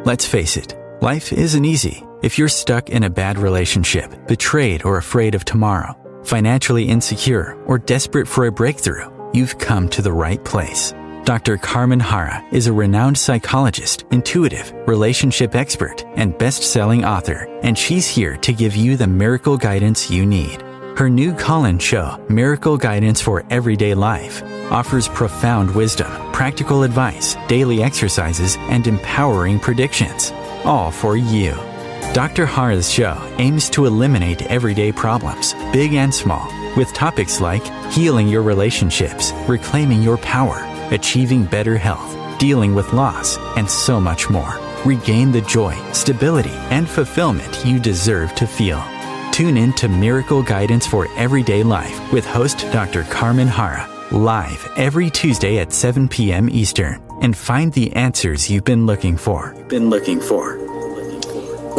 Let's face it, life isn't easy. If you're stuck in a bad relationship, betrayed or afraid of tomorrow, financially insecure, or desperate for a breakthrough, you've come to the right place. Dr. Carmen Harra is a renowned psychologist, intuitive, relationship expert, and best-selling author, and she's here to give you the miracle guidance you need. Her new call-in show, Miracle Guidance for Everyday Life, offers profound wisdom, practical advice, daily exercises, and empowering predictions, all for you. Dr. Harra's show aims to eliminate everyday problems, big and small, with topics like healing your relationships, reclaiming your power, achieving better health, dealing with loss, and so much more. Regain the joy, stability, and fulfillment you deserve to feel. Tune in to Miracle Guidance for Everyday Life with host Dr. Carmen Harra, live every Tuesday at 7 p.m. Eastern, and find the answers you've been looking for. Good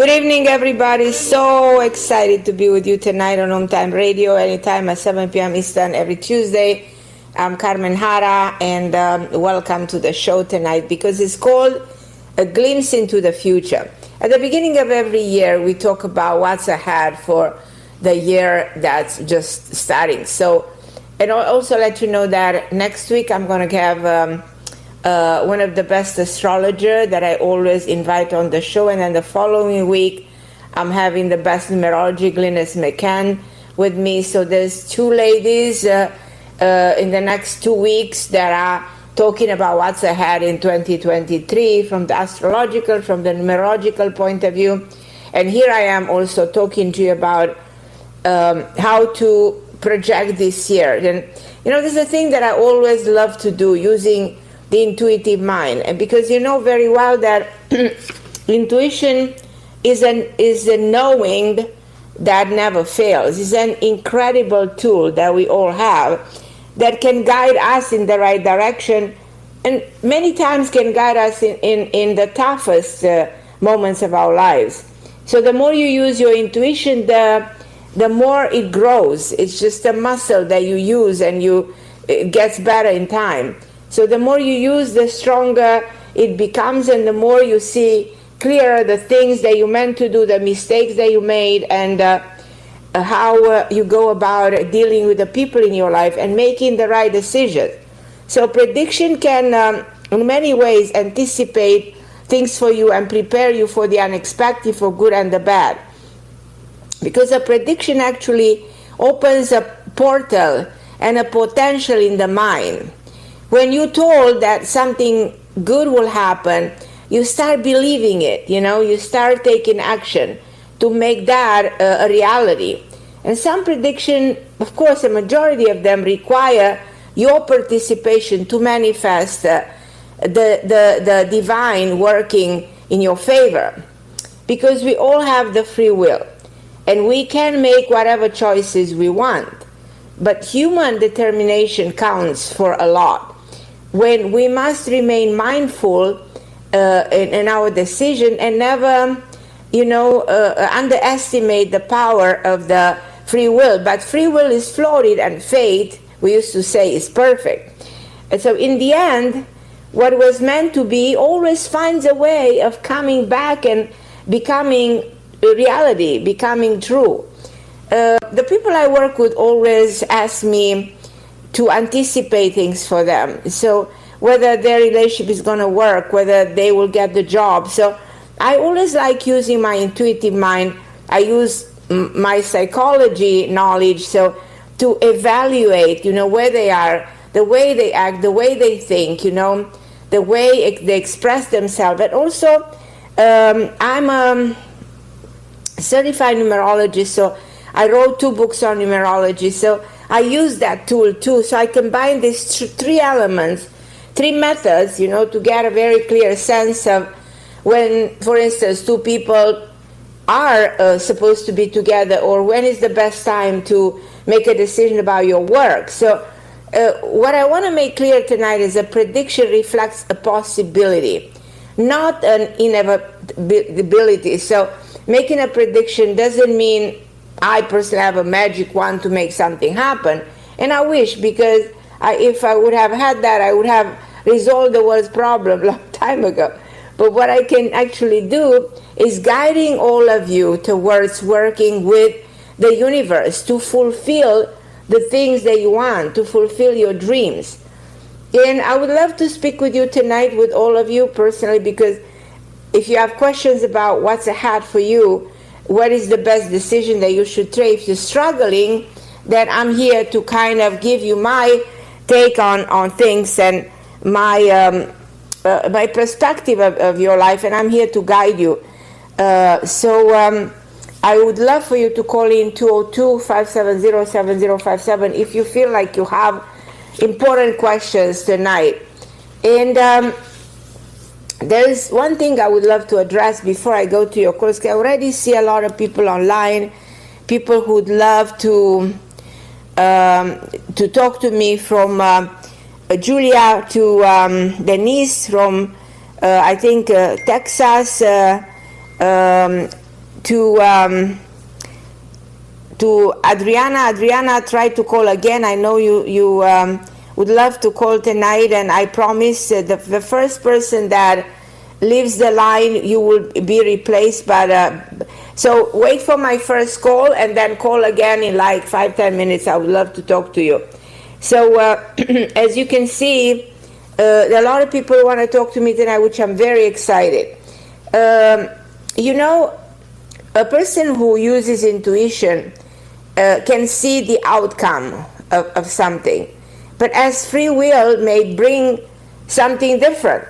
evening, everybody. So excited to be with you tonight on OMTimes Radio, anytime at 7 p.m. Eastern every Tuesday. I'm Carmen Harra, and welcome to the show tonight because it's called A Glimpse into the Future. At the beginning of every year, we talk about what's ahead for the year that's just starting. So, and I'll also let you know that next week I'm going to have one of the best astrologers that I always invite on the show. And then the following week, I'm having the best numerology, Glynis McCann, with me. So there's two ladies in the next 2 weeks that are talking about what's ahead in 2023 from the astrological, from the numerological point of view. And here I am also talking to you about how to project this year. And, you know, this is a thing that I always love to do, using the intuitive mind. And because you know very well that intuition is a knowing that never fails. It's an incredible tool that we all have that can guide us in the right direction, and many times can guide us in the toughest moments of our lives. So the more you use your intuition, the more it grows. It's just a muscle that you use, and it gets better in time. So the more you use, the stronger it becomes, and the more you see clearer the things that you meant to do, the mistakes that you made, and how you go about dealing with the people in your life and making the right decision. So prediction can, in many ways, anticipate things for you and prepare you for the unexpected, for good and the bad. Because a prediction actually opens a portal and a potential in the mind. When you're told that something good will happen, you start believing it, you start taking action to make that a reality. And some prediction, of course, a majority of them require your participation to manifest the divine working in your favor. Because we all have the free will, and we can make whatever choices we want. But human determination counts for a lot. When we must remain mindful in our decision and never, underestimate the power of the free will. But free will is flawed, and fate, we used to say, is perfect. And so in the end, what was meant to be always finds a way of coming back and becoming a reality, becoming true. The people I work with always ask me to anticipate things for them. So whether their relationship is going to work, whether they will get the job. So I always like using my intuitive mind. I use my psychology knowledge to evaluate, where they are, the way they act, the way they think, the way they express themselves. But also, I'm a certified numerologist, so I wrote 2 books on numerology. So I use that tool too. So I combine these 3 elements, 3 methods, to get a very clear sense of when, for instance, 2 people are supposed to be together, or when is the best time to make a decision about your work. So what I want to make clear tonight is a prediction reflects a possibility, not an inevitability. So making a prediction doesn't mean I personally have a magic wand to make something happen. And I wish, because if I would have had that, I would have resolved the world's problem a long time ago. but what I can actually do is guiding all of you towards working with the universe to fulfill the things that you want, to fulfill your dreams. And I would love to speak with you tonight, with all of you personally, because if you have questions about what's ahead for you, what is the best decision that you should take, if you're struggling, then I'm here to kind of give you my take on things and my perspective of your life, and I'm here to guide you. So I would love for you to call in 202-570-7057 if you feel like you have important questions tonight. And there's one thing I would love to address before I go to your course. I already see a lot of people online, people who'd love to talk to me, from Julia to Denise from I think Texas, to Adriana. Adriana, try to call again. I know you would love to call tonight, and I promise the first person that leaves the line, you will be replaced. But so wait for my first call and then call again in like 5-10 minutes. I would love to talk to you. So as you can see, a lot of people want to talk to me tonight, which I'm very excited. You know, a person who uses intuition can see the outcome of something, but as free will may bring something different.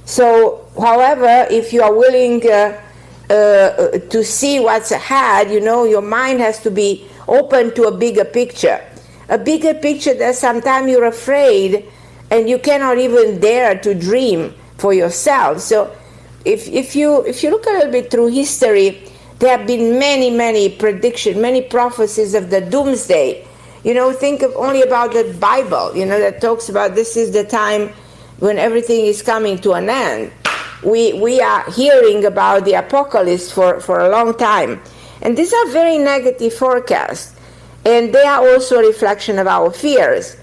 So, however, if you are willing to see what's ahead, you know, your mind has to be open to a bigger picture that sometimes you're afraid and you cannot even dare to dream for yourself. So if you look a little bit through history, there have been many predictions, many prophecies of the doomsday. You know, think of only about the Bible, you know, that talks about this is the time when everything is coming to an end. We are hearing about the apocalypse for a long time. And these are very negative forecasts. And they are also a reflection of our fears.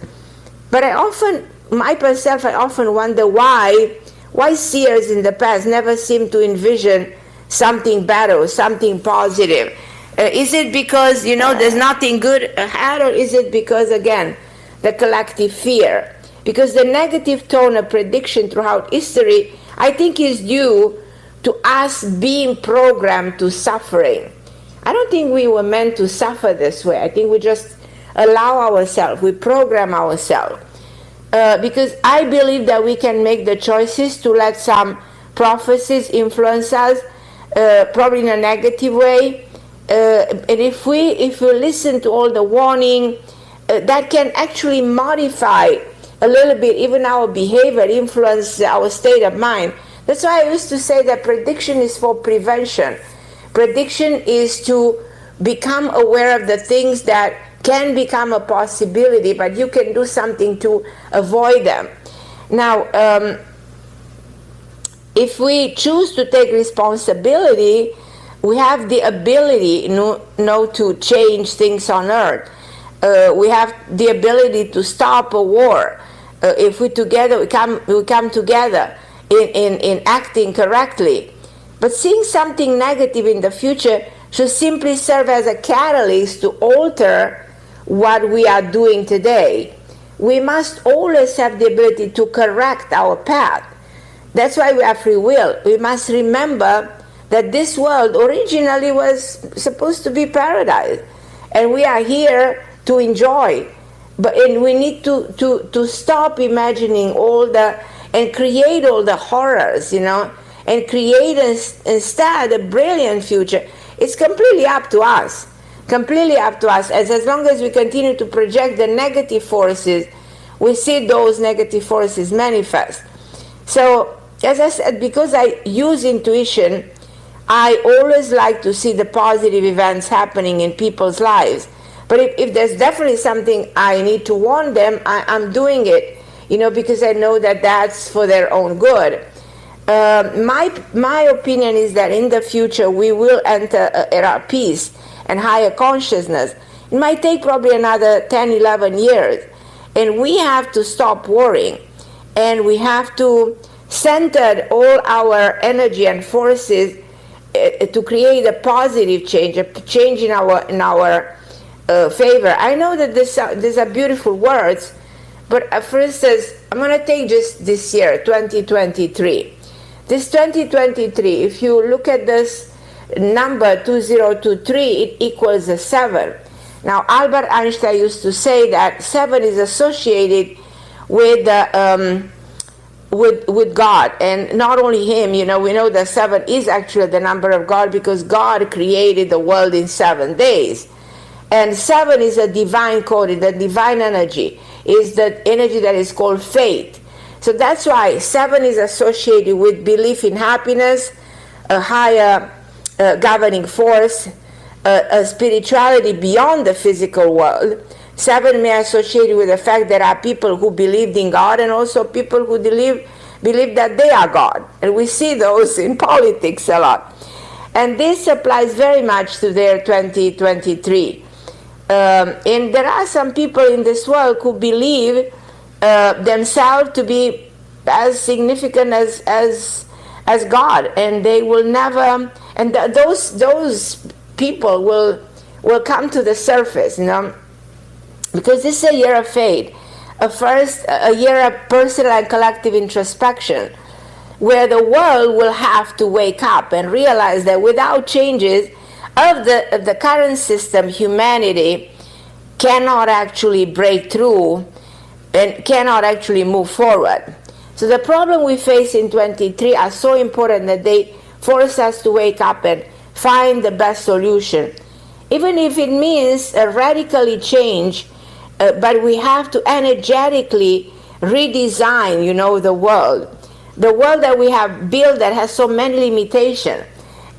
But I often wonder why seers in the past never seem to envision something better or something positive. Is it because, you know, there's nothing good ahead, or is it because, again, the collective fear? Because the negative tone of prediction throughout history, I think, is due to us being programmed to suffering. I don't think we were meant to suffer this way. I think we just allow ourselves, we program ourselves. Because I believe that we can make the choices to let some prophecies influence us, probably in a negative way. And if we listen to all the warning, that can actually modify a little bit even our behavior, influence our state of mind. That's why I used to say that prediction is for prevention. Prediction is to become aware of the things that can become a possibility, but you can do something to avoid them. Now, if we choose to take responsibility, we have the ability to change things on earth. We have the ability to stop a war. If we come together in acting correctly. But seeing something negative in the future should simply serve as a catalyst to alter what we are doing today. We must always have the ability to correct our path. That's why we have free will. We must remember that this world originally was supposed to be paradise, and we are here to enjoy. And we need to stop imagining and create all the horrors, you know, and create instead a brilliant future. It's completely up to us. Completely up to us. As long as we continue to project the negative forces, we see those negative forces manifest. So, as I said, because I use intuition, I always like to see the positive events happening in people's lives. But if there's definitely something I need to warn them, I'm doing it, you know, because I know that that's for their own good. My opinion is that in the future we will enter an era of peace and higher consciousness. It might take probably another 10, 11 years. And we have to stop worrying. And we have to centered all our energy and forces to create a positive change, a change in our favor. I know that these are beautiful words, but for instance, I'm going to take just this year, 2023. This 2023, if you look at this number 2023, it equals a 7. Now, Albert Einstein used to say that 7 is associated with God, and not only him. We know that 7 is actually the number of God because God created the world in 7 days. And 7 is a divine code, the divine energy, is the energy that is called faith. So that's why 7 is associated with belief in happiness, a higher governing force, a spirituality beyond the physical world. 7 may associate with the fact that there are people who believed in God and also people who believe that they are God. And we see those in politics a lot. And this applies very much to their 2023. And there are some people in this world who believe themselves to be as significant as God, and they will never. And those people will come to the surface, because this is a year of faith, a year of personal and collective introspection, where the world will have to wake up and realize that without changes of the current system, humanity cannot actually break through and cannot actually move forward. So the problem we face in 23 are so important that they force us to wake up and find the best solution, even if it means a radically change. But we have to energetically redesign, the world that we have built that has so many limitations,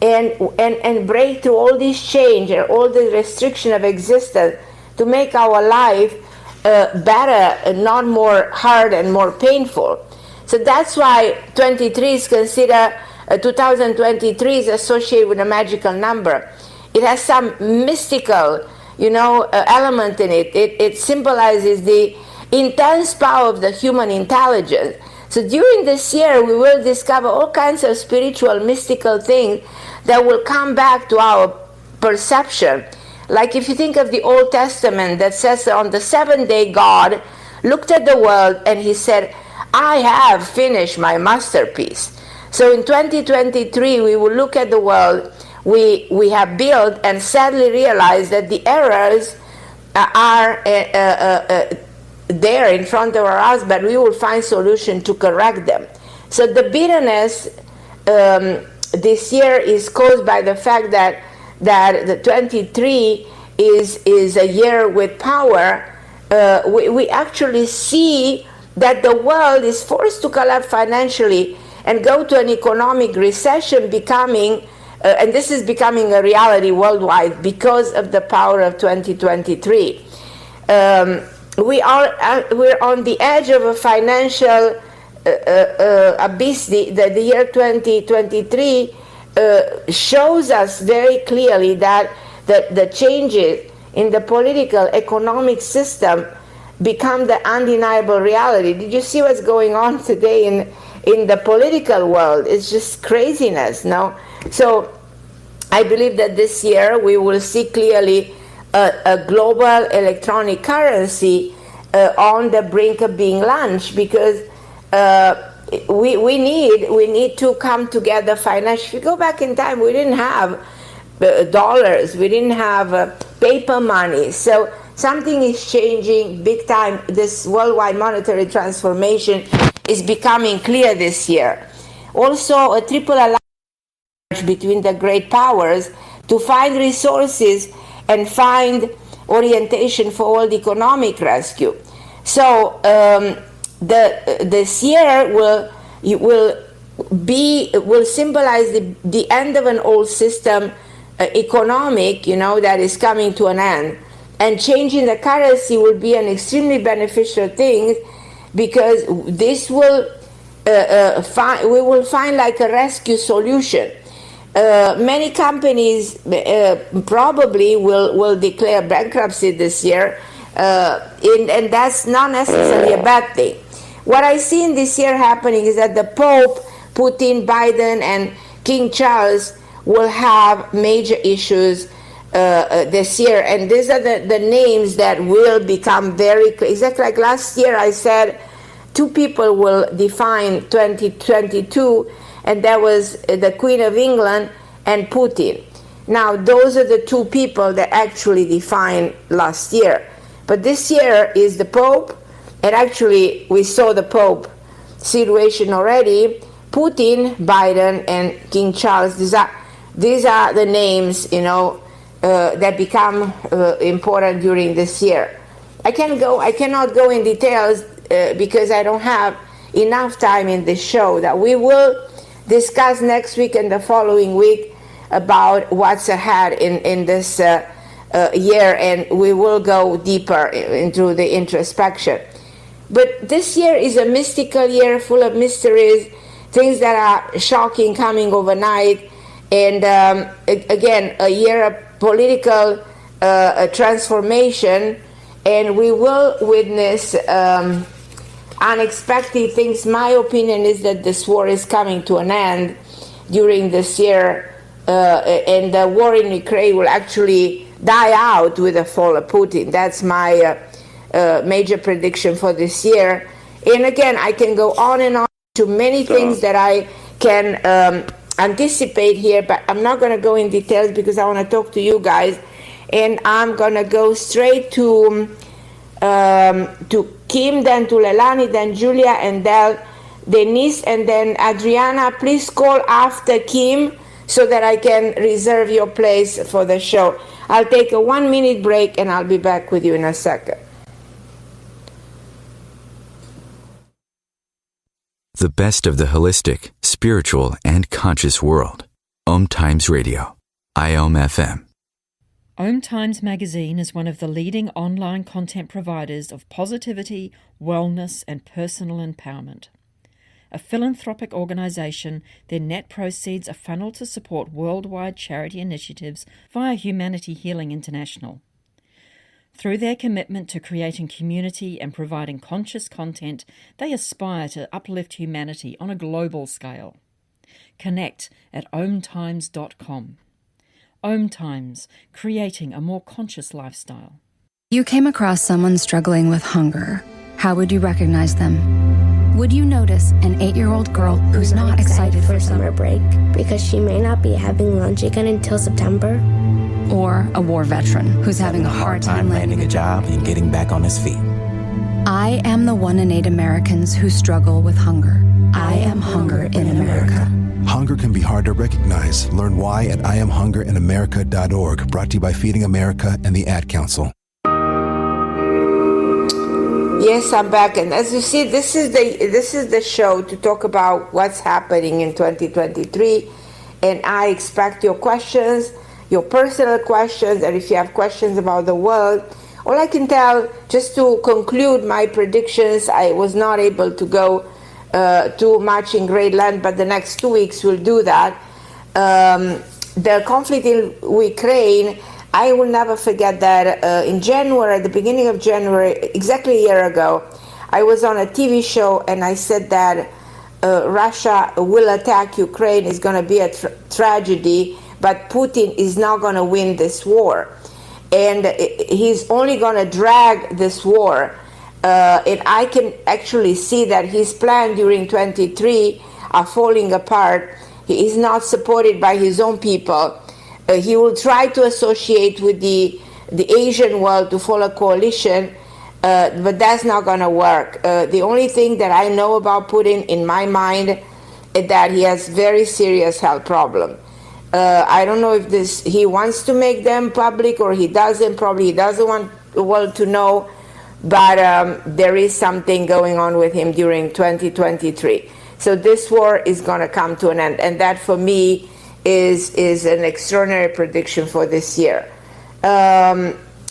and break through all this change and all the restriction of existence to make our life better and not more hard and more painful. So that's why 23 is considered, 2023 is associated with a magical number. It has some mystical, element in it. It symbolizes the intense power of the human intelligence. So during this year, we will discover all kinds of spiritual, mystical things that will come back to our perception. Like if you think of the Old Testament that says that on the 7th day, God looked at the world and he said, I have finished my masterpiece. So in 2023, we will look at the world we have built and sadly realize that the errors are there in front of our eyes, but we will find solution to correct them. So the bitterness this year is caused by the fact that the 23 is a year with power. We actually see that the world is forced to collapse financially and go to an economic recession, and this is becoming a reality worldwide because of the power of 2023. We're on the edge of a financial abyss. The year 2023 shows us very clearly that the changes in the political economic system become the undeniable reality. Did you see what's going on today in the political world? It's just craziness, no? So I believe that this year we will see clearly a global electronic currency on the brink of being launched, because we need to come together financially. If you go back in time, we didn't have dollars, we didn't have paper money. So something is changing big time. This worldwide monetary transformation is becoming clear this year. Also, a triple alliance between the great powers to find resources and find orientation for world economic rescue. So this year will symbolize the end of an old system, economic, that is coming to an end. And changing the currency will be an extremely beneficial thing, because this will we will find like a rescue solution. Many companies probably will declare bankruptcy this year, and that's not necessarily a bad thing. what I see in this year happening is that the Pope, Putin, Biden, and King Charles will have major issues this year. And these are the names that will become very clear. Exactly like last year I said, two people will define 2022, and that was the Queen of England and Putin. Now, those are the two people that actually defined last year. But this year is the Pope, and actually we saw the Pope situation already. Putin, Biden, and King Charles, these are the names, that become important during this year. I cannot go in details because I don't have enough time in this show. That we will discuss next week and the following week about what's ahead in this year, and we will go deeper into the introspection. But this year is a mystical year full of mysteries, things that are shocking coming overnight, and again, a year of political transformation, and we will witness unexpected things. My opinion is that this war is coming to an end during this year, and the war in Ukraine will actually die out with the fall of Putin. That's my major prediction for this year. And again, I can go on and on to many things that I can anticipate here, but I'm not going to go in details because I want to talk to you guys. And I'm going to go straight to Kim, then to Leilani, then Julia, and then Denise, and then Adriana. Please call after Kim so that I can reserve your place for the show. I'll take a 1-minute break and I'll be back with you in a second. The best of the holistic, spiritual, and conscious world. OMTimes Radio. IOM FM. OMTimes magazine is one of the leading online content providers of positivity, wellness, and personal empowerment. A philanthropic organisation, their net proceeds are funneled to support worldwide charity initiatives via Humanity Healing International. Through their commitment to creating community and providing conscious content, they aspire to uplift humanity on a global scale. Connect at omtimes.com. OMTimes, creating a more conscious lifestyle. You came across someone struggling with hunger. How would you recognize them? Would you notice an 8-year-old girl who's not excited for summer break because she may not be having lunch again until September? Or a war veteran who's having a hard time landing a job and getting back on his feet? I am the 1 in 8 Americans who struggle with hunger. I am hunger in America. Hunger can be hard to recognize. Learn why at IamHungerInAmerica.org. Brought to you by Feeding America and the Ad Council. Yes, I'm back, and as you see, this is the show to talk about what's happening in 2023, and I expect your questions, your personal questions, and if you have questions about the world. All I can tell, just to conclude my predictions, I was not able to go too much in great length, but the next 2 weeks we'll do that. The conflict in Ukraine, I will never forget that in January, at the beginning of January, exactly a year ago, I was on a TV show and I said that Russia will attack Ukraine, is going to be a tragedy, but Putin is not going to win this war. And he's only going to drag this war. And I can actually see that his plan during 23 are falling apart. He is not supported by his own people. He will try to associate with the Asian world to form a coalition, but that's not going to work. The only thing that I know about Putin, in my mind, is that he has very serious health problem. I don't know if he wants to make them public or he doesn't. Probably he doesn't want the world to know, but there is something going on with him during 2023. So this war is going to come to an end, and that for me is an extraordinary prediction for this year. But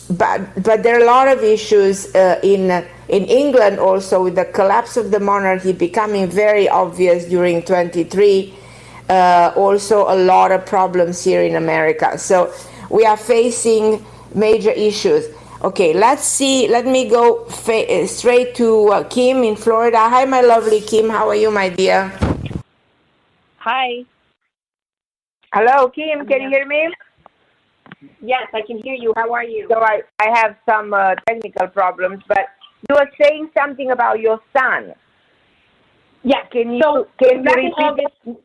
there are a lot of issues in England also, with the collapse of the monarchy becoming very obvious during 23. Also a lot of problems here in America. So we are facing major issues. Okay, let's see. Let me go straight to Kim in Florida. Hi, my lovely Kim. How are you, my dear? Hi. Hello, Kim. Can you hear me? Yes, I can hear you. How are you? So I have some technical problems, but you were saying something about your son. Yes. Can you repeat?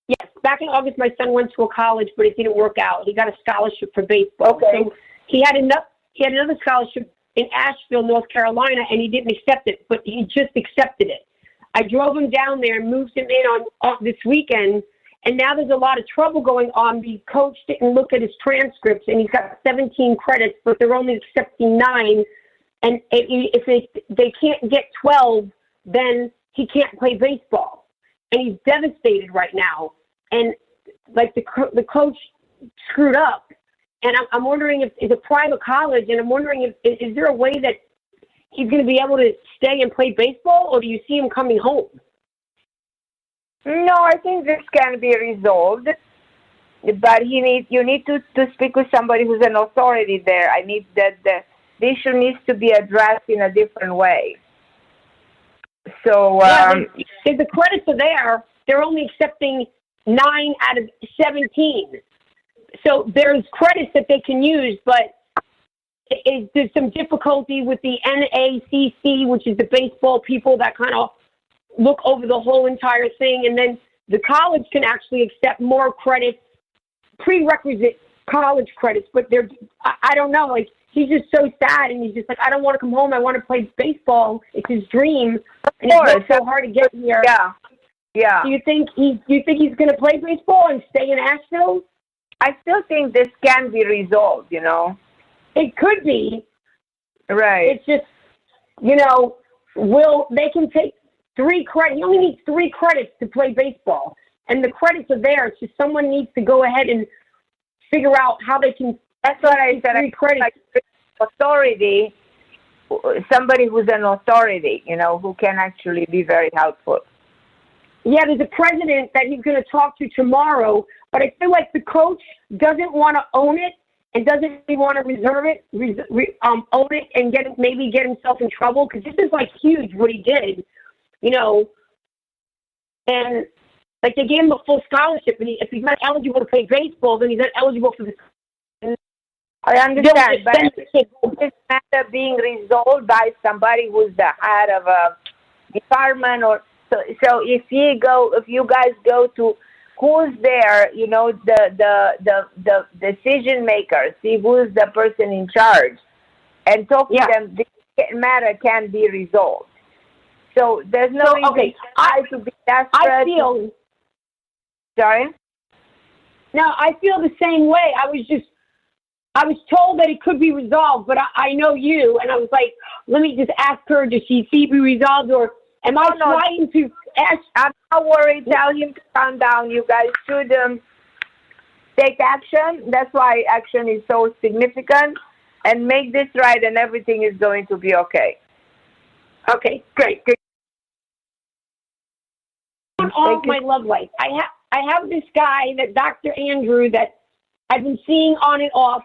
Yes, back in August, my son went to a college, but it didn't work out. He got a scholarship for baseball. Okay. So he had another scholarship in Asheville, North Carolina, and he didn't accept it, but he just accepted it. I drove him down there and moved him in on this weekend, and now there's a lot of trouble going on. The coach didn't look at his transcripts, and he's got 17 credits, but they're only accepting 9. And if they can't get 12, then he can't play baseball. And he's devastated right now. And like the coach screwed up. And I'm wondering if it's a private college, and I'm wondering is there a way that he's going to be able to stay and play baseball, or do you see him coming home? No, I think this can be resolved, but you need to speak with somebody who's an authority there. I need that the issue needs to be addressed in a different way. So if the credits are there, they're only accepting 9 out of 17. So there's credits that they can use, but there's some difficulty with the NACC, which is the baseball people that kind of look over the whole entire thing. And then the college can actually accept more credits, prerequisite college credits, but I don't know, like, he's just so sad, and he's just like, I don't want to come home. I want to play baseball. It's his dream, and it's so hard to get here. Yeah. Do you think he's going to play baseball and stay in Asheville? I still think this can be resolved. It could be. Right. It's just, they can take 3 credits. He only needs 3 credits to play baseball, and the credits are there. It's just someone needs to go ahead and figure out how they can. That's what I said. 3 credits. Like authority, somebody who's an authority, who can actually be very helpful. Yeah, there's a president that he's going to talk to tomorrow, but I feel like the coach doesn't want to own it and doesn't really want to own it and get himself in trouble, because this is like huge what he did, and like they gave him a full scholarship, and if he's not eligible to play baseball, then he's not eligible for the. I understand, but this matter being resolved by somebody who's the head of a department, or so if you guys go to who's there, the decision makers, see who's the person in charge, and talk to them. This matter can be resolved. So there's no reason to be desperate. Sorry? No, I feel the same way. I was told that it could be resolved, but I know you, and I was like, let me just ask her, does she see it be resolved, or am I trying to ask? I'm not worried. Tell him to calm down. You guys should take action. That's why action is so significant, and make this right, and everything is going to be okay. Okay, great. All my love life. I have this guy, that Dr. Andrew, that I've been seeing on and off.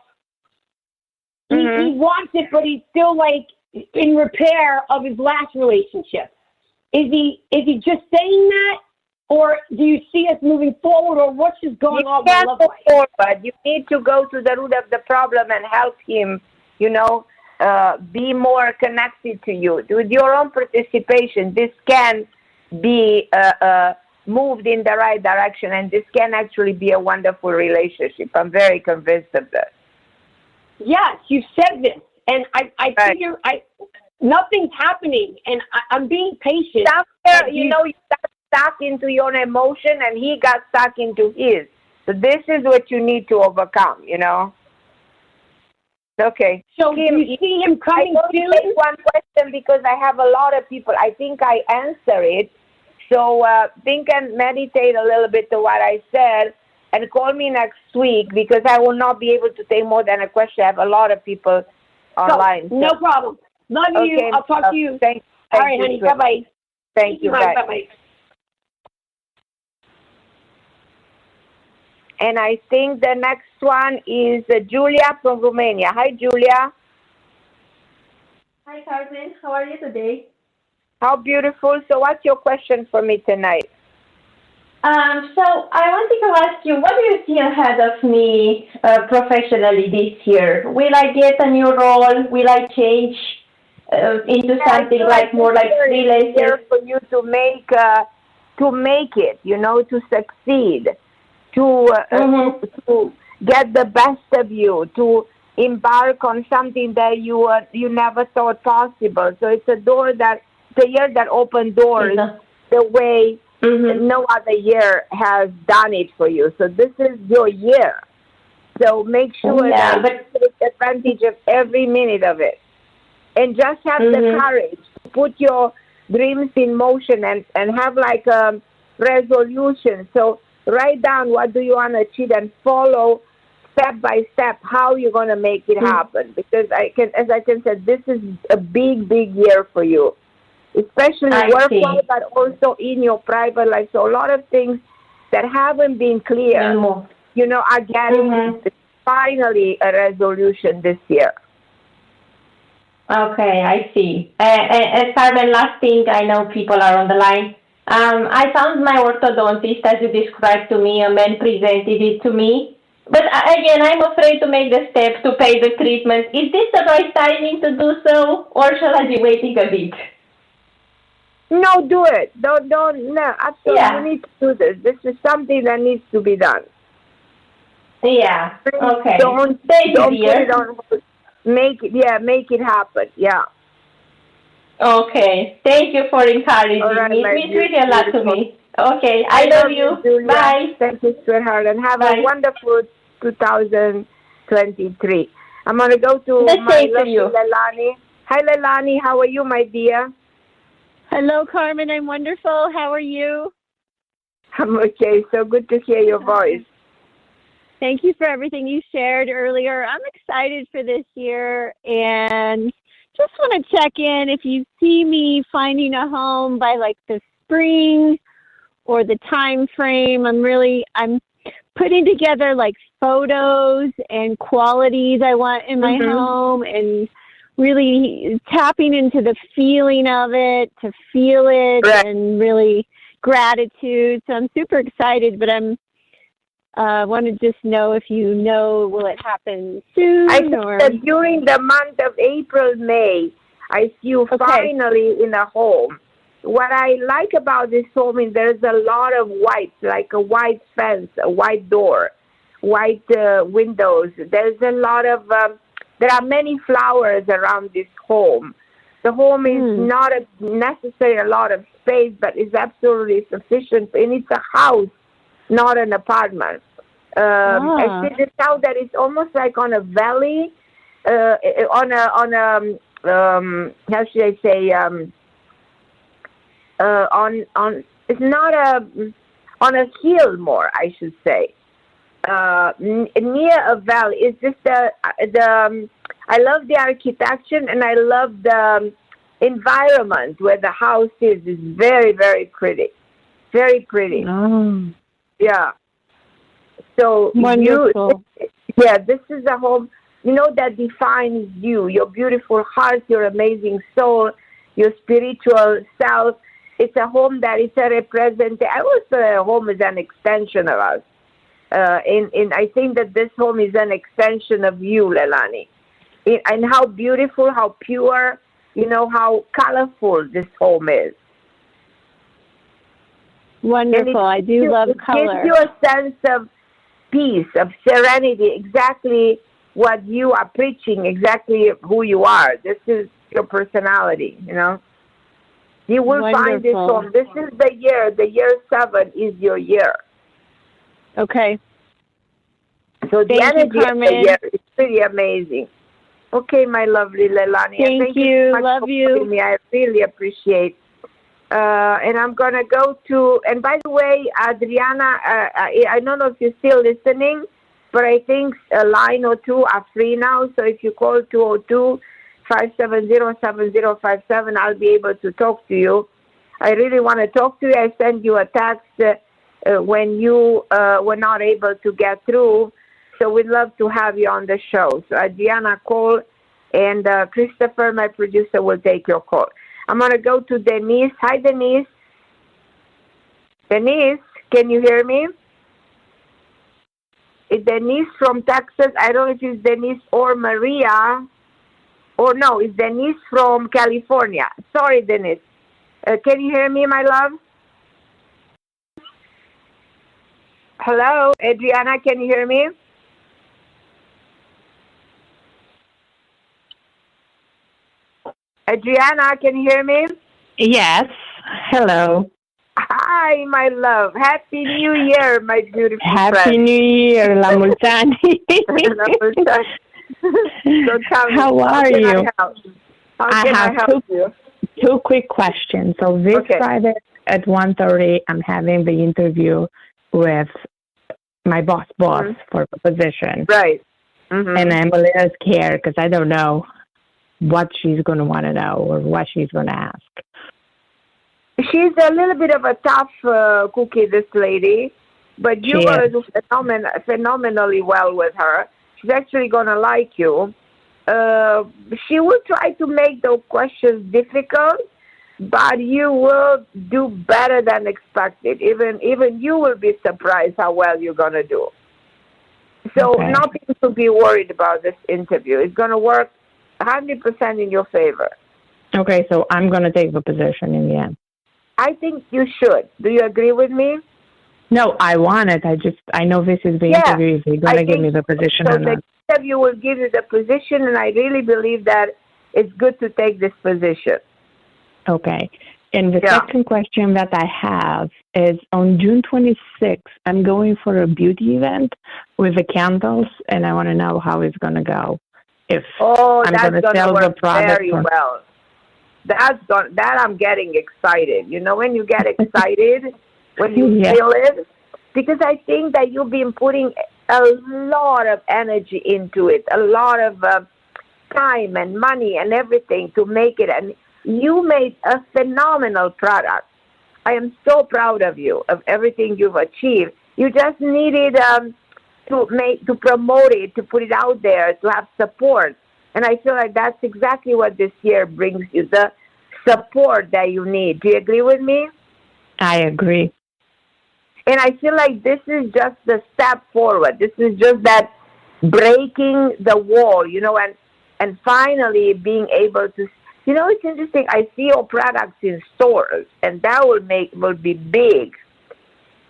He wants it, but he's still like in repair of his last relationship. Is he just saying that, or do you see us moving forward, or what's just going on with love life? Forward. You need to go to the root of the problem and help him, be more connected to you. With your own participation, this can be moved in the right direction, and this can actually be a wonderful relationship. I'm very convinced of that. Yes, you said this, and I figure nothing's happening, and I'm being patient. You got stuck into your emotion, and he got stuck into his. So this is what you need to overcome, Okay. So Kim, do you see him coming soon? Take one question, because I have a lot of people. I think I answer it. So think and meditate a little bit to what I said, and call me next week, because I will not be able to take more than a question. I have a lot of people online. No problem. Love you. Okay, I'll talk to you. Thank All right, honey. Bye-bye. Thank you. Bye. Bye-bye. And I think the next one is Julia from Romania. Hi, Julia. Hi, Carmen. How are you today? How beautiful. So what's your question for me tonight? So I wanted to ask you, what do you see ahead of me professionally this year? Will I get a new role? Will I change into Yeah, I something feel like like more this like year is the freelancer? year for you to make it, to succeed, to get the best of you, to embark on something that you never thought possible. So it's the year that opened doors the way no other year has done it for you. So this is your year. So make sure that you take advantage of every minute of it. And just have the courage to put your dreams in motion and have like a resolution. So write down what do you want to achieve and follow step by step how you're going to make it happen. Because as I can say, this is a big, big year for you, especially work-wise, but also in your private life. So a lot of things that haven't been clear, are getting finally a resolution this year. Okay, I see. Carmen, last thing, I know people are on the line. I found my orthodontist, as you described to me, a man presented it to me. But again, I'm afraid to make the step to pay the treatment. Is this the right timing to do so, or shall I be waiting a bit? No, do it. No, absolutely. Yeah. You need to do this. This is something that needs to be done. Yeah, okay. Don't put it on. Make it happen. Yeah. Okay. Thank you for encouraging me. It means really a lot to me. Okay. I love you. Julia. Bye. Thank you, sweetheart, and have a wonderful 2023. I'm going to go to my lovely Leilani. Hi, Leilani. How are you, my dear? Hello, Carmen. I'm wonderful. How are you? I'm okay. So good to hear your voice. Thank you for everything you shared earlier. I'm excited for this year and just want to check in. If you see me finding a home by like the spring or the time frame, I'm putting together like photos and qualities I want in my home and really tapping into the feeling of it, to feel it, and really gratitude. So I'm super excited, but want to just know if you know, will it happen soon? I think that during the month of April, May, I see you finally in a home. What I like about this home is there's a lot of white, like a white fence, a white door, white windows. There's a lot of, there are many flowers around this home. The home is not necessarily a lot of space, but is absolutely sufficient. And it's a house, not an apartment. I see this house that is almost like on a valley, how should I say, it's not on a hill more, I should say, near a valley. It's just I love the architecture and I love the environment where the house is. It's very, very pretty. Very pretty. Yeah. So wonderful. This is a home, that defines you, your beautiful heart, your amazing soul, your spiritual self. It's a home that is a representation. I would say a home is an extension of us. And I think that this home is an extension of you, Leilani. And how beautiful, how pure, how colorful this home is. Wonderful. I do love color. It gives you a sense of peace, of serenity, exactly what you are preaching, exactly who you are. This is your personality, You will find this home. This is the year 7 is your year. Okay. So the energy of the year is pretty amazing. Okay, my lovely Leilani. Thank you. So much love for you. Me. I really appreciate. And I'm going to go to, and by the way, Adriana, I don't know if you're still listening, but I think a line or two are free now. So if you call 202-570-7057, I'll be able to talk to you. I really want to talk to you. I sent you a text when you were not able to get through. So we'd love to have you on the show. So Adriana, call And Christopher, my producer, will take your call. I'm going to go to Denise. Hi, Denise. Denise, can you hear me? It's Denise from Texas. I don't know if it's Denise or Maria. Or no, it's Denise from California. Sorry, Denise. Can you hear me, my love? Hello, Adriana, can you hear me? Adriana, can you hear me? Yes. Hello. Hi, my love. Happy New Year, my beautiful Happy friend. New Year, La Multani. So tell me, how are you? I have two quick questions. So this Friday at 1:30, I'm having the interview with my boss for the position. Right. Mm-hmm. And I'm a little scared because I don't know what she's going to want to know or what she's going to ask. She's a little bit of a tough cookie, this lady, but you're going to do phenomenally well with her. She's actually going to like you. She will try to make those questions difficult, but you will do better than expected. Even you will be surprised how well you're going to do. So nothing to be worried about this interview. It's going to work 100% in your favor. Okay, so I'm going to take the position in the end. I think you should. Do you agree with me? No, I want it. I know this is the interview. If you're going to give me the position or not. The interview will give you the position, and I really believe that it's good to take this position. Okay. And the second question that I have is on June 26th, I'm going for a beauty event with the candles, and I want to know how it's going to go. If I'm going to sell the product very well. That I'm getting excited. You know, when you get excited, when you feel it, because I think that you've been putting a lot of energy into it, a lot of time and money and everything to make it, and you made a phenomenal product. I am so proud of you, of everything you've achieved. You just needed to promote it, to put it out there, to have support. And I feel like that's exactly what this year brings you, the support that you need. Do you agree with me? I agree. And I feel like this is just the step forward. This is just that breaking the wall, you know, and finally being able to, you know, it's interesting. I see your products in stores, and that will be big.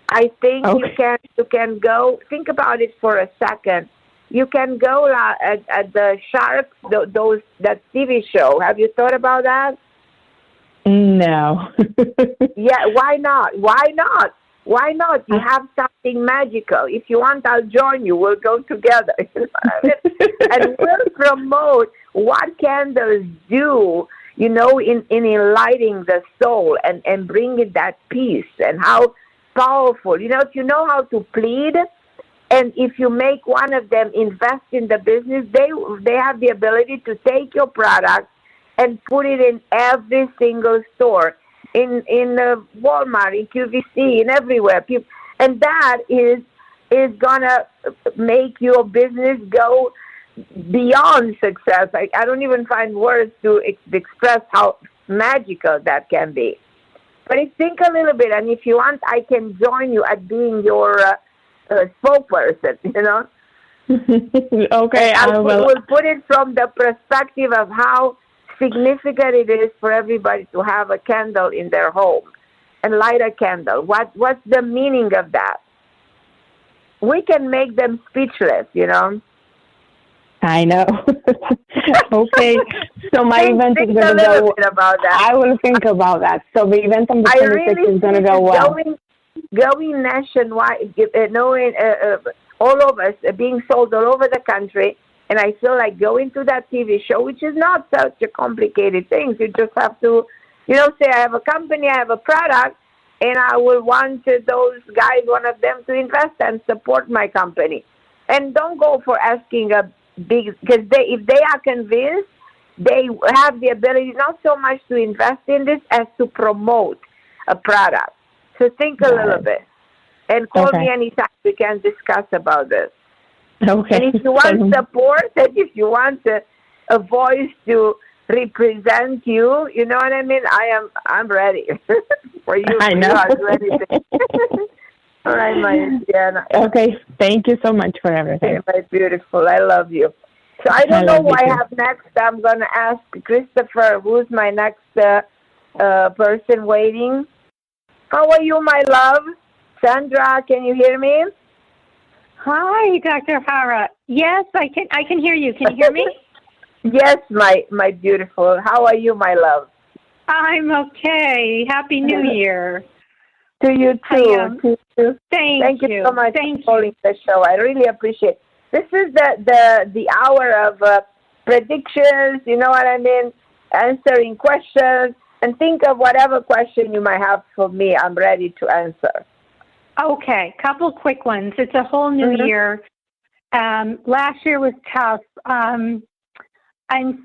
I think you can go, think about it for a second. You can go at the Sharks, that TV show. Have you thought about that? No. Yeah, why not? Why not? Why not? You have something magical. If you want, I'll join you. We'll go together. And we'll promote what candles do, you know, in enlightening the soul and bringing that peace and how powerful. You know, if you know how to plead, and if you make one of them invest in the business, they have the ability to take your product and put it in every single store, in Walmart, in QVC, in everywhere. And that is gonna make your business go beyond success. I don't even find words to express how magical that can be. But think a little bit, and if you want, I can join you at being your spokesperson, you know? Okay, I will. We'll put it from the perspective of how significant it is for everybody to have a candle in their home and light a candle. What's the meaning of that? We can make them speechless, you know? I know. Okay, so my event is going to go. About that. I will think about that. So the event on the 26th is going to go well. Going nationwide, knowing all of us being sold all over the country, and I feel like going to that TV show, which is not such a complicated thing. You just have to, you know, say I have a company, I have a product, and I will want those guys, one of them, to invest and support my company. And don't go for asking a big, because if they are convinced, they have the ability not so much to invest in this as to promote a product. So think a little bit, and call me anytime. We can discuss about this. Okay. And if you want support, and if you want a voice to represent you. You know what I mean? I'm ready for you. I know. All right, my Diana. Okay, thank you so much for everything. Okay, my beautiful, I love you. So I don't know who I have next. I'm going to ask Christopher, who's my next person waiting. How are you, my love? Sandra, can you hear me? Hi, Dr. Harra. Yes, I can hear you. Can you hear me? Yes, my beautiful. How are you, my love? I'm okay. Happy New Year. To you too. Thank you so much for calling the show. I really appreciate it. This is the hour of predictions, you know what I mean? Answering questions, and think of whatever question you might have for me. I'm ready to answer. Okay, couple quick ones. It's a whole new year. Last year was tough. I'm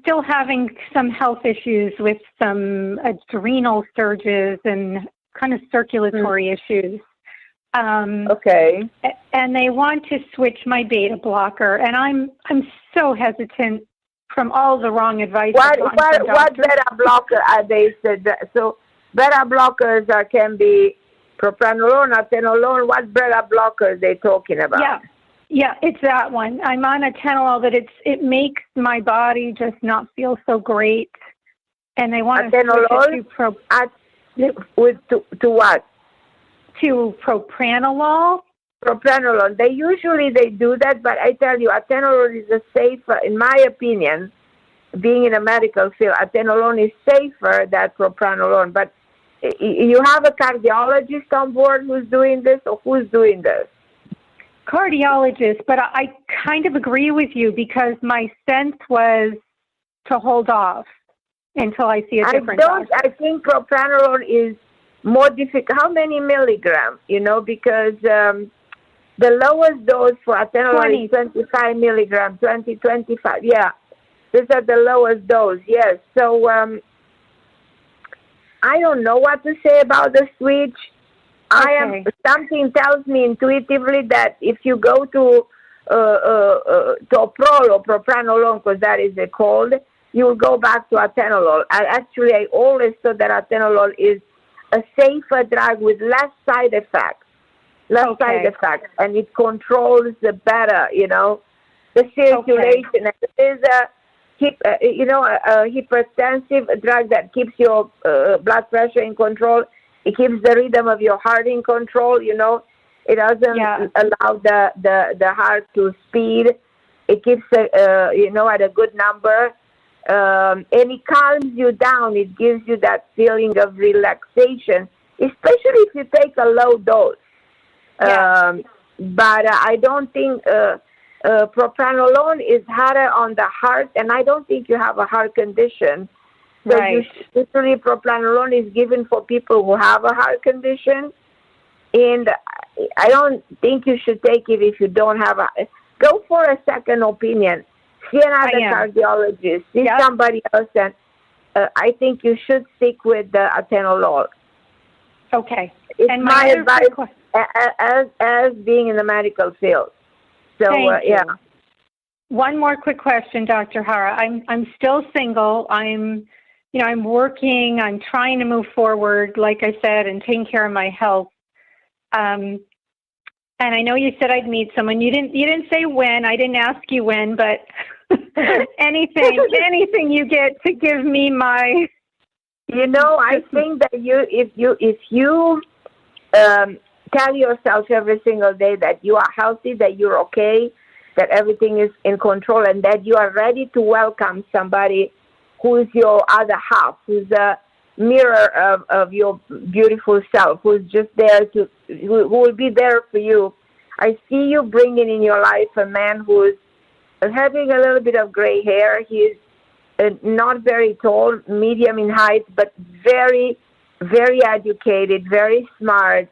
still having some health issues with some adrenal surges and kind of circulatory issues. Okay. And they want to switch my beta blocker, and I'm so hesitant from all the wrong advice. What beta blocker are they said? So beta blockers can be propranolol, atenolol. What beta blocker are they talking about? Yeah, it's that one. I'm on atenolol, but it makes my body just not feel so great, and they want to switch it to what? To propranolol. Propranolol. They usually do that, but I tell you, atenolol is a safer, in my opinion, being in a medical field, atenolol is safer than propranolol. But you have a cardiologist on board who's doing this, or who's doing this? Cardiologist, but I kind of agree with you because my sense was to hold off until I see a different doctor. I think propranolol is more difficult. How many milligrams? You know, because the lowest dose for atenolol is 25 milligrams, 25. Yeah, these are the lowest dose. Yes. So I don't know what to say about the switch. Okay. Something tells me intuitively that if you go to toprol or propranolol, because that is the cold, you will go back to atenolol. I always thought that atenolol is a safer drug with less side effects. And it controls better, you know, the circulation. Okay. There's a hypertensive drug that keeps your blood pressure in control. It keeps the rhythm of your heart in control, you know. It doesn't allow the heart to speed. It keeps, at a good number. And it calms you down. It gives you that feeling of relaxation, especially if you take a low dose. But I don't think propranolol is harder on the heart, and I don't think you have a heart condition. So usually propranolol is given for people who have a heart condition, and I don't think you should take it if you don't have go for a second opinion. See another cardiologist, see somebody else, and I think you should stick with the atenolol. Okay. It's and my advice as being in the medical field. So, One more quick question, Dr. Harra. I'm still single. I'm working. I'm trying to move forward, like I said, and taking care of my health. And I know you said I'd meet someone. You didn't say when. I didn't ask you when, but anything you get to give me my. I think that if you tell yourself every single day that you are healthy, that you're okay, that everything is in control, and that you are ready to welcome somebody who is your other half, who's a mirror of your beautiful self, who's just there who will be there for you. I see you bringing in your life a man who is having a little bit of gray hair. He's not very tall, medium in height, but very, very educated, very smart,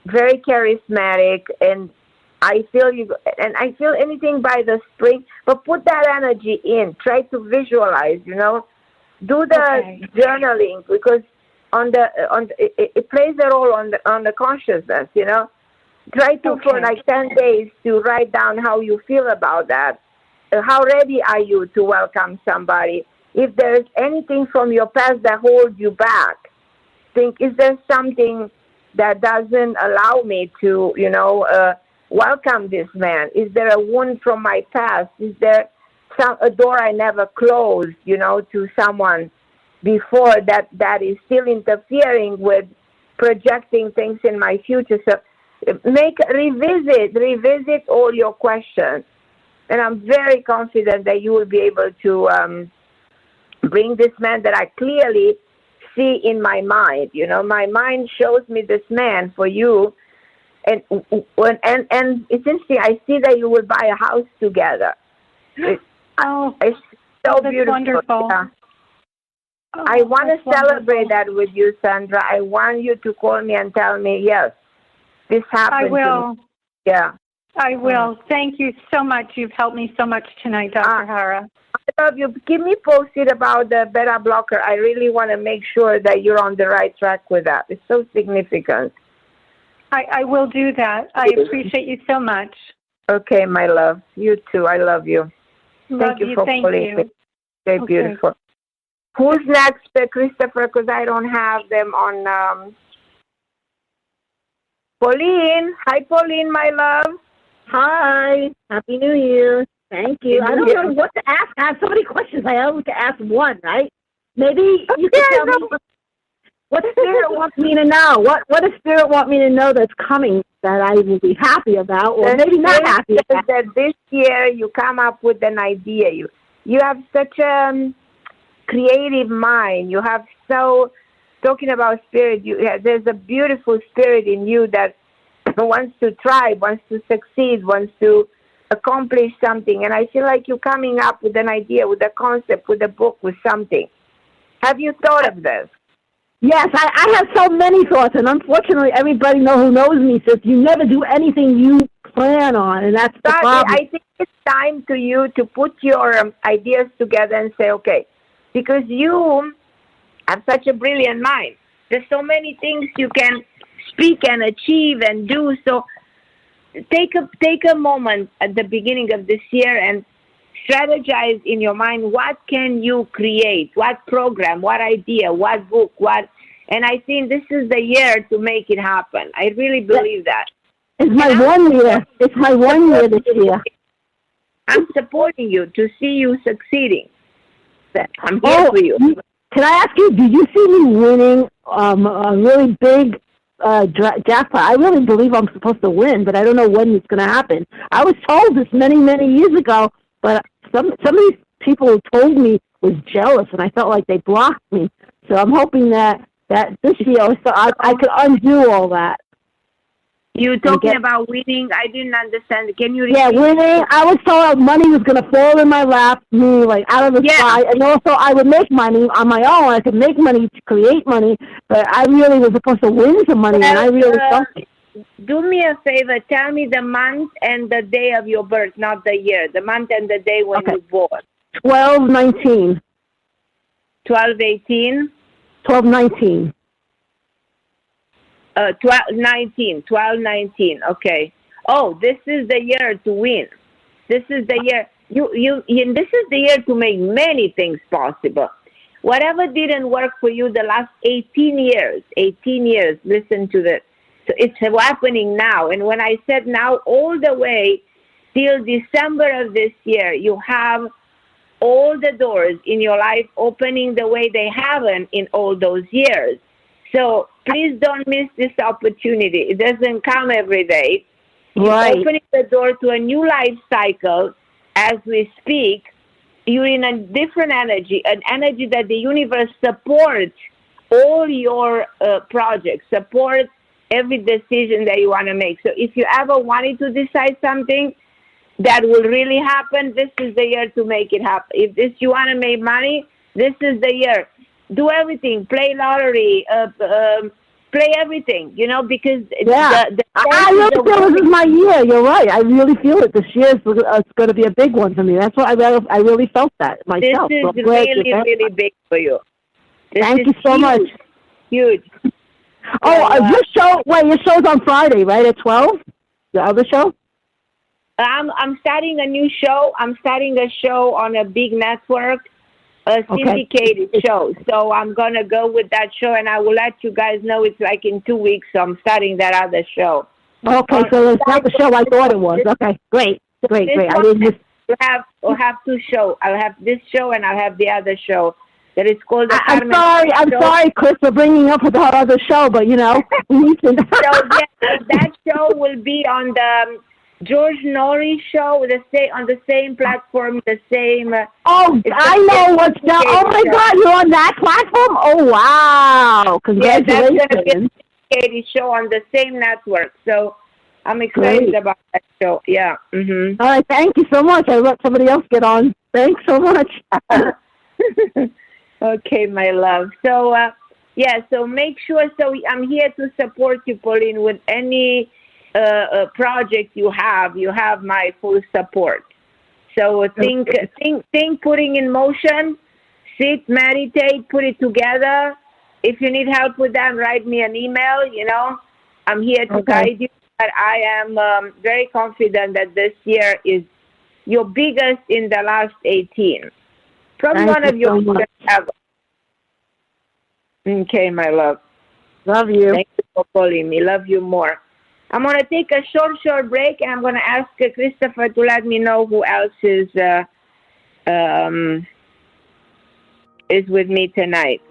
very charismatic, and I feel anything by the spring, but put that energy in. Try to visualize, do the journaling, because it plays a role on the consciousness, Try to for like 10 days to write down how you feel about that, how ready are you to welcome somebody? If there's anything from your past that holds you back, think, is there something that doesn't allow me to, welcome this man? Is there a wound from my past? Is there a door I never closed, to someone before that is still interfering with projecting things in my future? So revisit all your questions. And I'm very confident that you will be able to bring this man that I clearly see in my mind. My mind shows me this man for you. And it's interesting, I see that you will buy a house together. It's so that's beautiful. Wonderful. Yeah. Oh, I want to celebrate wonderful. that with you, Sandra. I want you to call me and tell me, yes, this happened. I will. To me. Yeah. I will. Thank you so much. You've helped me so much tonight, Dr. Harra. I love you. Keep me posted about the beta blocker. I really want to make sure that you're on the right track with that. It's so significant. I will do that. I appreciate you so much. Okay, my love. You too. I love you. Love you. For Thank calling you. me. Okay, beautiful. Who's next, Christopher? Because I don't have them on. Pauline. Hi, Pauline, my love. Hi. Happy New Year. Thank you. I don't know what to ask. I have so many questions. I only to ask one, right? Maybe you can tell me what Spirit wants me to know. What does Spirit want me to know that's coming that I will be happy about, or maybe not happy about? That this year you come up with an idea. You have such a creative mind. You have talking about spirit. There's a beautiful spirit in you that wants to try, wants to succeed, wants to accomplish something. And I feel like you're coming up with an idea, with a concept, with a book, with something. Have you thought of this? Yes, I have so many thoughts, and unfortunately, everybody who knows me says you never do anything you plan on, and that's the problem. I think it's time to you to put your ideas together and say, okay, because you have such a brilliant mind. There's so many things you can speak and achieve and do. So take a moment at the beginning of this year and strategize in your mind, what can you create, what program, what idea, what book, and I think this is the year to make it happen. I really believe that. It's my 1 year. It's my 1 year this year. I'm supporting you to see you succeeding. I'm here for you. Can I ask you, did you see me winning a really big jackpot? I really believe I'm supposed to win, but I don't know when it's going to happen. I was told this many, many years ago, but some of these people who told me was jealous, and I felt like they blocked me. So I'm hoping that this year I could undo all that. You talking about winning? I didn't understand. Can you repeat? Yeah, winning. I was told money was going to fall in my lap, like out of the sky, and also I would make money on my own. I could make money to create money, but I really was supposed to win some money, and I really felt it. Do me a favor. Tell me the month and the day of your birth, not the year. The month and the day when you were born. 12/19. 12/18. 12/19. 12/19. Okay. Oh, this is the year to win. This is the year. This is the year to make many things possible. Whatever didn't work for you the last 18 years, listen to this. So it's happening now. And when I said now, all the way till December of this year, you have all the doors in your life opening the way they haven't in all those years. So please don't miss this opportunity. It doesn't come every day. Right. You're opening the door to a new life cycle as we speak. You're in a different energy, an energy that the universe supports all your projects, supports every decision that you want to make. So if you ever wanted to decide something that will really happen, this is the year to make it happen. If you want to make money, this is the year. Do everything, play lottery, play everything, because I really feel this is my year. You're right. I really feel it. This year is going to be a big one for me. That's what I really felt that myself. This is really big for you. Thank you so much. Huge. Oh, your show's on Friday, right, at 12? The other show? I'm starting a new show. I'm starting a show on a big network, a syndicated show. So I'm going to go with that show, and I will let you guys know. It's like in 2 weeks, so I'm starting that other show. Okay, so it's not the show I thought it was. Okay, great. I didn't miss. We'll have two shows. I'll have this show, and I'll have the other show. That is called the I'm sorry, Chris, for bringing up with our other show, but we need to. So that show will be on the George Norrie show, on the same platform, the same. I know what's that. Oh my God, you're on that platform? Oh wow! Congratulations! Yeah, that's going to be a syndicated show on the same network. So I'm excited about that show. Yeah. Mm-hmm. All right, thank you so much. I'll let somebody else get on. Thanks so much. Okay, my love. So, so make sure. So I'm here to support you, Pauline, with any project you have. You have my full support. So think, putting in motion, sit, meditate, put it together. If you need help with that, write me an email. I'm here to guide you. But I am very confident that this year is your biggest in the last 18. Probably one of your biggest ever. Okay, my love. Love you. Thank you for calling me. Love you more. I'm going to take a short break, and I'm going to ask Christopher to let me know who else is with me tonight.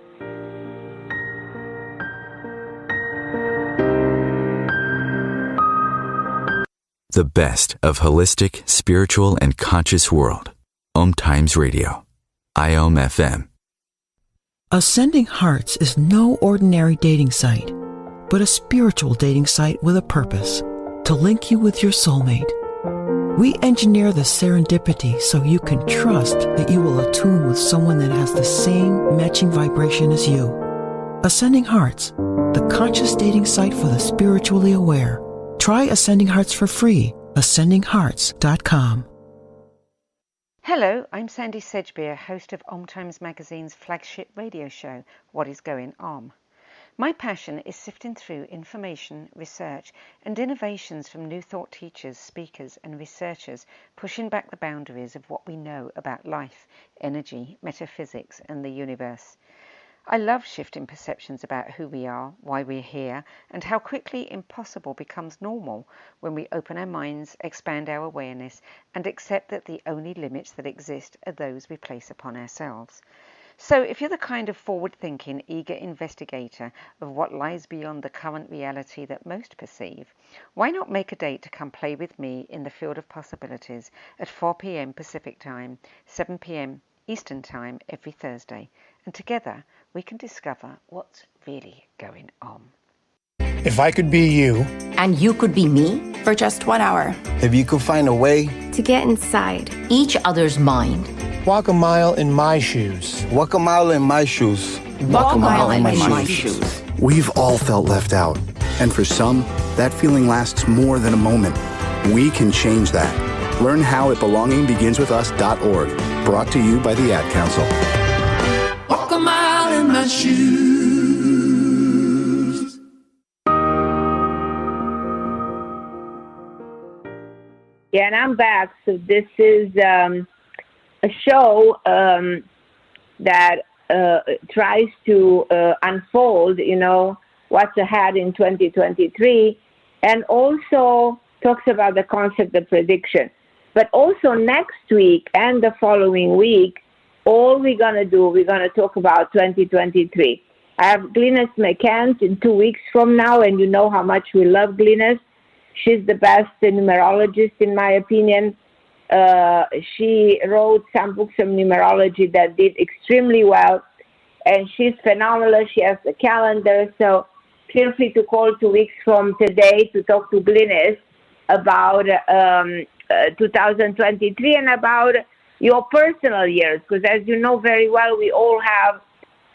The best of holistic, spiritual, and conscious world. OMTimes Radio. IOM FM. Ascending Hearts is no ordinary dating site, but a spiritual dating site with a purpose, to link you with your soulmate. We engineer the serendipity so you can trust that you will attune with someone that has the same matching vibration as you. Ascending Hearts, the conscious dating site for the spiritually aware. Try Ascending Hearts for free. AscendingHearts.com. Hello, I'm Sandy Sedgbeer, host of OMTimes Magazine's flagship radio show, What is Going On? My passion is sifting through information, research, and innovations from new thought teachers, speakers, and researchers pushing back the boundaries of what we know about life, energy, metaphysics, and the universe. I love shifting perceptions about who we are, why we're here, and how quickly impossible becomes normal when we open our minds, expand our awareness, and accept that the only limits that exist are those we place upon ourselves. So if you're the kind of forward-thinking, eager investigator of what lies beyond the current reality that most perceive, why not make a date to come play with me in the field of possibilities at 4 p.m. Pacific Time, 7 p.m. Eastern Time every Thursday, and together we can discover what's really going on. If I could be you. And you could be me for just 1 hour. If you could find a way to get inside each other's mind. Walk a mile in my shoes. Walk a mile in my shoes. Walk a mile in my shoes. We've all felt left out. And for some, that feeling lasts more than a moment. We can change that. Learn how at belongingbeginswithus.org. Brought to you by the Ad Council. Walk a mile in my shoes. Yeah, and I'm back. So this is a show that tries to unfold, what's ahead in 2023, and also talks about the concept of prediction. But also next week and the following week, all we're going to do, we're going to talk about 2023. I have Glynis McCants in 2 weeks from now, and you know how much we love Glynis. She's the best numerologist, in my opinion. She wrote some books on numerology that did extremely well, and she's phenomenal. She has a calendar, so feel free to call 2 weeks from today to talk to Glynis about 2023 and about your personal years, because as you know very well, we all have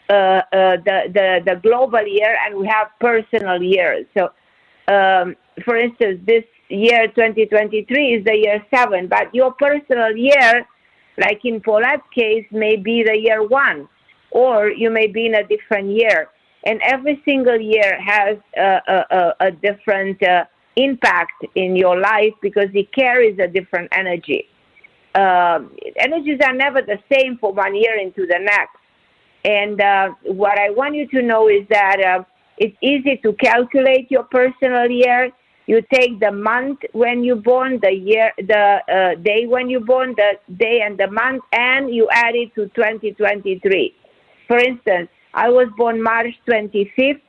the global year and we have personal years. So, for instance, this year 2023 is the year 7, but your personal year, like in Paulette's case, may be the year 1, or you may be in a different year. And every single year has a different impact in your life because it carries a different energy. Energies are never the same from one year into the next. And what I want you to know is that it's easy to calculate your personal year. You take the month when you're born, the year, the day when you're born, the day and the month, and you add it to 2023. For instance, I was born March 25th.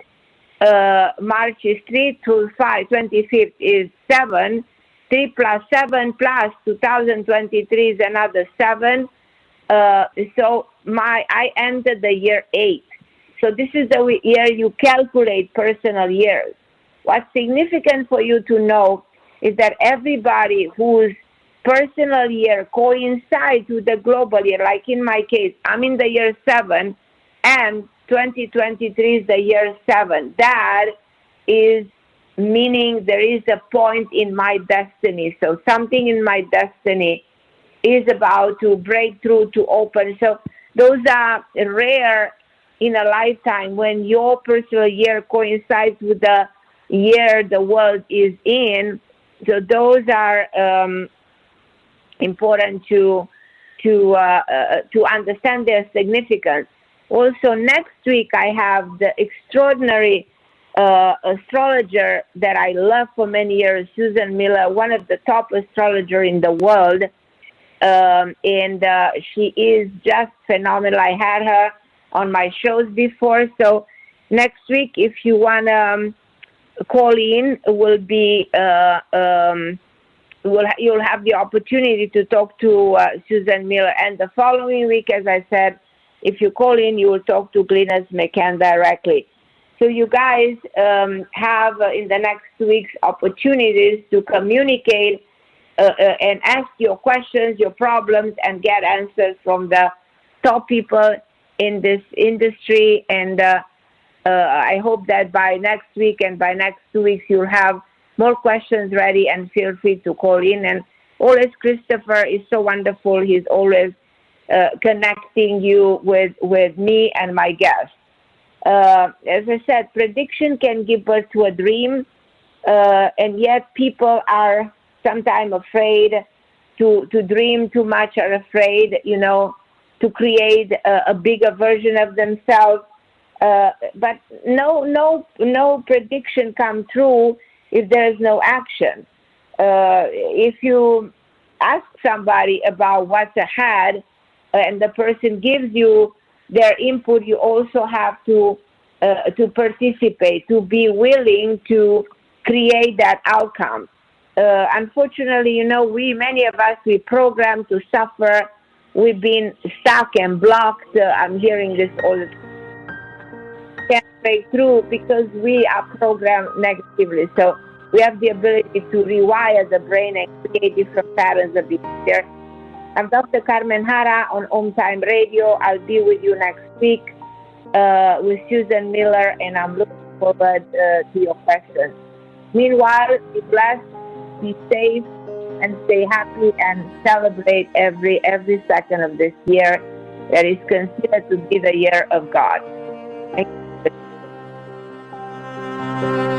March is 3 to 5. 25th is 7. 3 plus 7 plus 2023 is another 7. So I entered the year 8. So this is the year you calculate personal years. What's significant for you to know is that everybody whose personal year coincides with the global year, like in my case, I'm in the year 7, and 2023 is the year 7. That is meaning there is a point in my destiny. So something in my destiny is about to break through, to open. So those are rare in a lifetime when your personal year coincides with the year the world is in. So those are important to understand their significance. Also, next week I have the extraordinary astrologer that I love for many years, Susan Miller, one of the top astrologers in the world. And she is just phenomenal. I had her on my shows before. So next week, if you want to call in, will be you'll have the opportunity to talk to Susan Miller. And the following week, as I said, if you call in, you will talk to Glynis McCann directly. So you guys have in the next 2 weeks opportunities to communicate and ask your questions, your problems, and get answers from the top people in this industry. And I hope that by next week and by next 2 weeks, you'll have more questions ready, and feel free to call in. And always, Christopher is so wonderful. He's always connecting you with me and my guests. As I said, prediction can give birth to a dream, and yet people are sometimes afraid to dream too much, are afraid, to create a bigger version of themselves. But no prediction comes true if there is no action. If you ask somebody about what's ahead, and the person gives you their input, you also have to participate, to be willing to create that outcome. Unfortunately, many of us, we programmed to suffer. We've been stuck and blocked. I'm hearing this all the time. Can't break through because we are programmed negatively. So we have the ability to rewire the brain and create different patterns of behavior. I'm Dr. Carmen Harra on OMTime Radio. I'll be with you next week with Susan Miller, and I'm looking forward to your questions. Meanwhile, be blessed, be safe, and stay happy, and celebrate every second of this year that is considered to be the year of God. Thank you.